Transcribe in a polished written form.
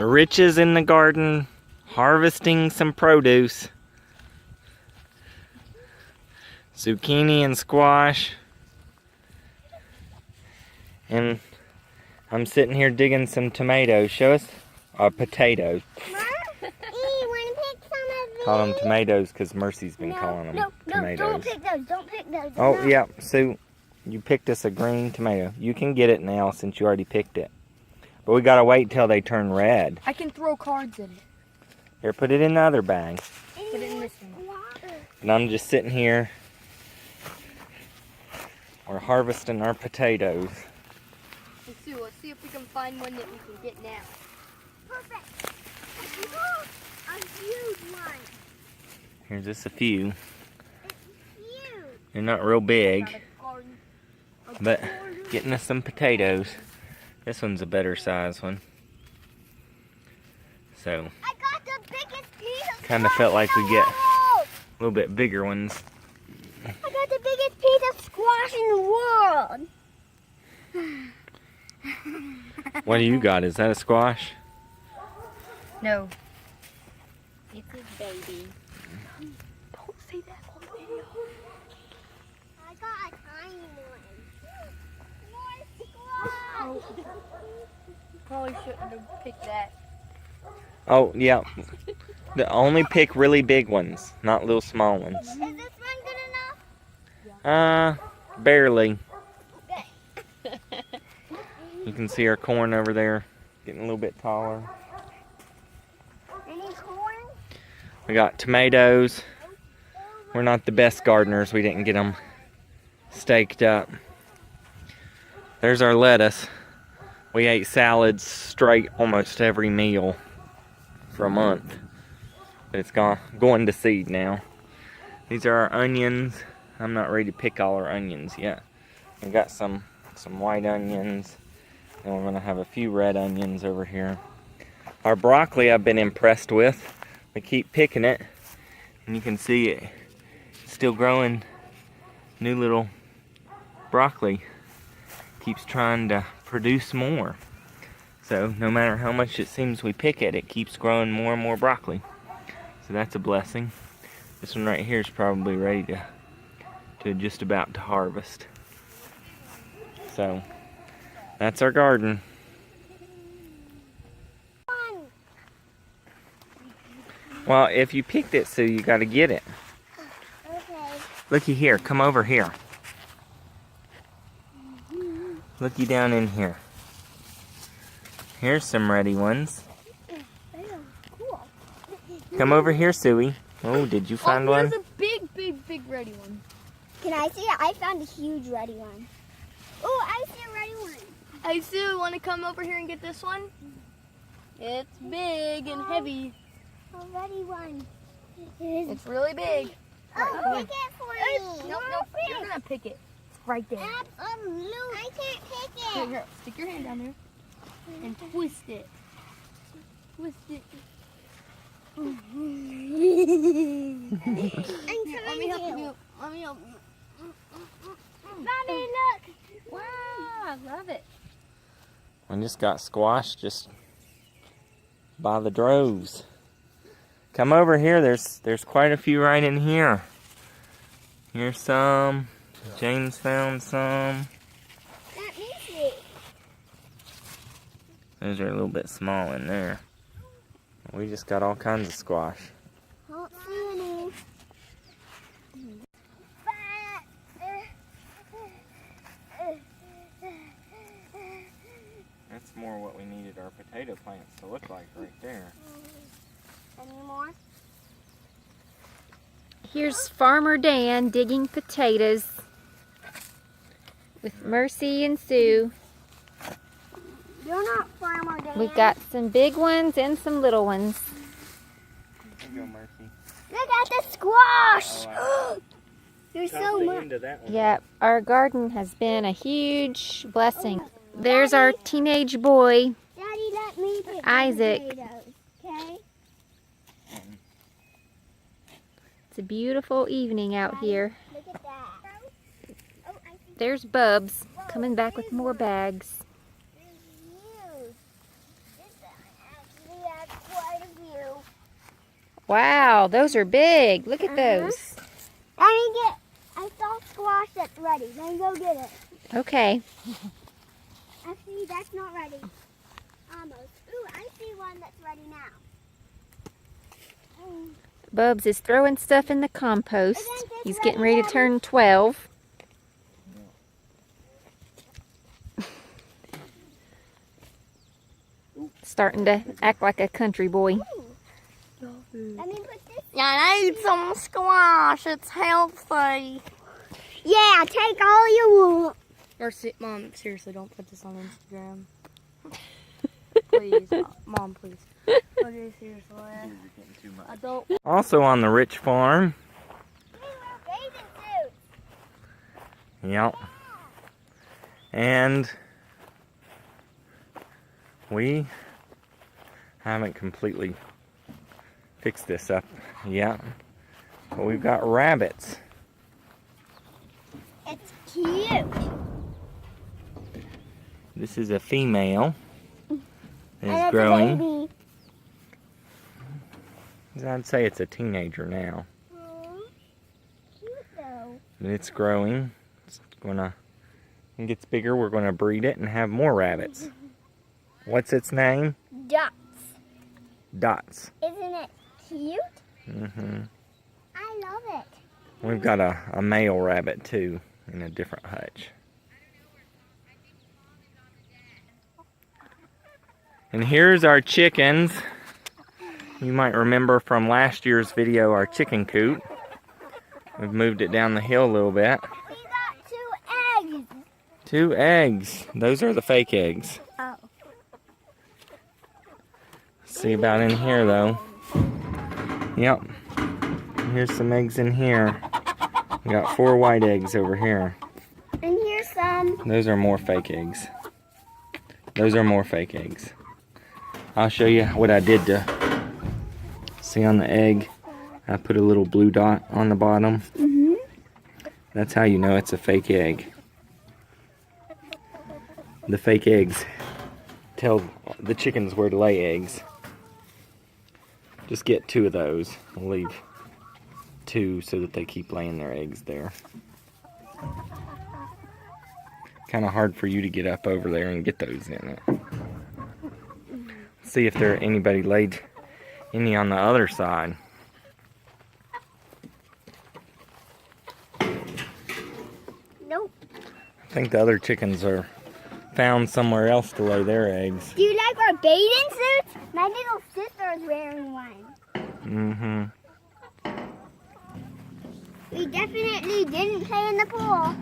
Riches in the garden, harvesting some produce. Zucchini and squash. And I'm sitting here digging some tomatoes. Show us. Potatoes. Call them tomatoes because Mercy's been calling them tomatoes. Don't pick those. Don't pick those. Oh, yeah. Sue, you picked us a green tomato. You can get it now since you already picked it. But we gotta wait till they turn red. I can throw cards in it. Here, put it in the other bag. Put it in this one. And I'm just sitting here. We're harvesting our potatoes. Hey, Sue, let's see if we can find one that we can get now. Perfect. A huge one. Here's just a few. It's huge. They're not real big, Garden. but getting us some potatoes. This one's a better size one. So, I got the biggest piece of kind of felt like we get a little bit bigger ones. I got the biggest piece of squash in the world. What do you got? Is that a squash? No. It's his baby. Don't say that on video. I got a tiny one. More squash. Probably shouldn't have picked that. Oh, yeah. Only pick really big ones, not little small ones. Is this one good enough? Barely. Okay. You can see our corn over there getting a little bit taller. Any corn? We got tomatoes. We're not the best gardeners. We didn't get them staked up. There's our lettuce. We ate salads straight almost every meal for a month. But it's going to seed now. These are our onions. I'm not ready to pick all our onions yet. We got some white onions. And we're going to have a few red onions over here. Our broccoli I've been impressed with. We keep picking it. And you can see it still growing. New little broccoli. Keeps trying to produce more. So no matter how much it seems we pick it, it keeps growing more and more broccoli. So that's a blessing. This one right here is probably ready to just about to harvest. So that's our garden. Well, if you picked it, Sue, you got to get it. Okay. Looky here. Come over here. Looky down in here. Here's some ready ones. Cool. Come over here, Suey. Oh, did you find one? There's a big ready one. Can I see it? I found a huge ready one. Oh, I see a ready one. Hey, Sue, want to come over here and get this one? It's big and heavy. A ready one. It's really big. Oh, pick it for me. Nope, you're gonna pick it. It's right there. Absolutely. I can't pick Here, it. here, stick your hand down there and twist it. Twist it. I'm Here, let me help you. Let me help you. Mommy, look. Wow, I love it. I just got squashed just by the droves. Come over here. There's quite a few right in here. Here's some. James found some. That means it. Those are a little bit small in there. We just got all kinds of squash. Don't see any. That's more what we needed our potato plants to look like right there. Any more? Here's Farmer Dan digging potatoes with Mercy and Sue. You're not Farmer Dan. We've got some big ones and some little ones. There you go, Mercy. Look at the squash. Oh, There's so much. Yep, our garden has been a huge blessing. There's our teenage boy. Daddy, let me pick the Isaac. potatoes, okay? It's a beautiful evening out here. Look at that. Oh, I see. There's Bubs coming back with more bags. This is huge. This is actually Wow, those are big. Look at those. I saw squash that's ready. Let me go get it. Okay. Actually, that's not ready. Almost. Ooh, I see one that's ready now. Bubs is throwing stuff in the compost. He's getting ready to turn 12. Starting to act like a country boy. Let me put this. I need some squash. It's healthy. Yeah, take all you want. Or Mom, seriously, don't put this on Instagram. Please, Mom, please. Okay, seriously. I don't. Also on the Rich farm. Bathing suits. Yep. And we haven't completely fixed this up yet. But we've got rabbits. It's cute. This is a female. And It's it's growing. a baby. I'd say it's a teenager now. Aw, cute though. But it's growing. It's gonna, when it gets bigger, we're gonna breed it and have more rabbits. What's its name? Dots. Dots. Isn't it cute? Mm-hmm. I love it. We've got a male rabbit too in a different hutch. And here's our chickens. You might remember from last year's video our chicken coop. We've moved it down the hill a little bit. We got 2 eggs. 2 eggs. Those are the fake eggs. Oh. See about in here though. Yep. Here's some eggs in here. We got 4 white eggs over here. And here's some. Those are more fake eggs. Those are more fake eggs. I'll show you what I did to see on the egg. I put a little blue dot on the bottom. Mm-hmm. That's how you know it's a fake egg. The fake eggs tell the chickens where to lay eggs. Just get 2 of those. I'll leave 2 so that they keep laying their eggs there. Kind of hard for you to get up over there and get those in it. See if there anybody laid any on the other side. Nope. I think the other chickens are found somewhere else to lay their eggs. Do you like our bathing suits? My little sister is wearing one. Mm-hmm. We definitely didn't play in the pool.